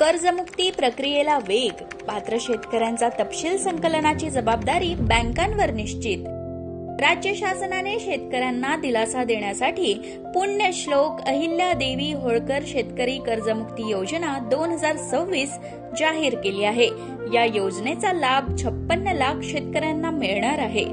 कर्जमुक्ती प्रक्रियेला वेग, पात्र शेतकऱ्यांचा तपशील संकलनाची जबाबदारी बँकांवर निश्चित। राज्य शासनाने शेतकऱ्यांना दिलासा देण्यासाठी पुण्यश्लोक अहिल्यादेवी होळकर शेतकरी कर्जमुक्ती योजना 2026 जाहीर केली आहे। या योजनेचा लाभ 56 लाख शेतकऱ्यांना मिळणार आहे।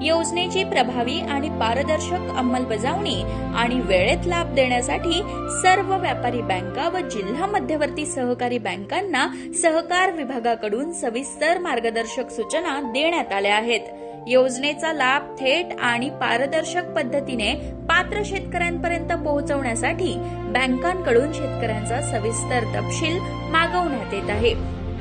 योजनेची प्रभावी आणि पारदर्शक अंमलबजावणी आणि वेळेत लाभ देण्यासाठी सर्व व्यापारी बँका व जिल्हा मध्यवर्ती सहकारी बँकांना सहकार विभागाकडून सविस्तर मार्गदर्शक सूचना देण्यात आल्या आहेत। योजनेचा लाभ थेट आणि पारदर्शक पद्धतीने पात्र शेतकऱ्यांपर्यंत पोहोचवण्यासाठी बँकांकडून शेतकऱ्यांचा सविस्तर तपशील मागवण्यात येत आहे।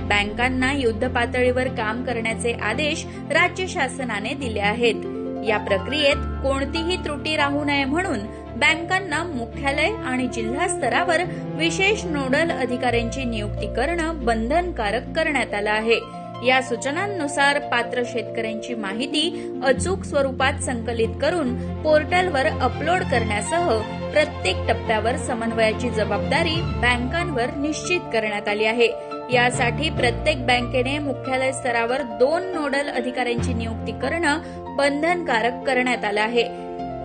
बँकांना युद्ध पातळीवर काम करण्याचे आदेश राज्य शासनाने दिले आहेत। या प्रक्रियेत कोणतीही त्रुटी राहू नये म्हणून बँकांना मुख्यालय आणि जिल्हा स्तरावर विशेष नोडल अधिकाऱ्यांची नियुक्ती करणं बंधनकारक करण्यात आलं आहे। या सूचनांनुसार पात्र शेतकऱ्यांची माहिती अचूक स्वरूपात संकलित करून पोर्टलवर अपलोड करण्यासह प्रत्येक टप्प्यावर समन्वयाची जबाबदारी बँकांवर निश्चित करण्यात आली आहे। यासाठी प्रत्येक बँकेने मुख्यालय स्तरावर 2 नोडल अधिकाऱ्यांची नियुक्ती करणं बंधनकारक करण्यात आलं आहे।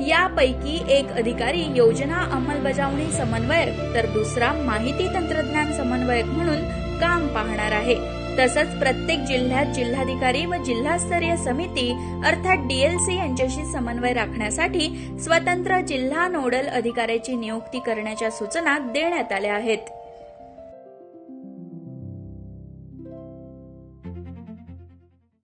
यापैकी एक अधिकारी योजना अंमलबजावणी समन्वयक तर दुसरा माहिती तंत्रज्ञान समन्वयक म्हणून काम पाहणार आहे। तसंच प्रत्येक जिल्ह्यात जिल्हाधिकारी व जिल्हास्तरीय समिती अर्थात डीएलसी यांच्याशी समन्वय राखण्यासाठी स्वतंत्र जिल्हा नोडल अधिकाऱ्याची नियुक्ती करण्याच्या सूचना देण्यात आल्या आहेत।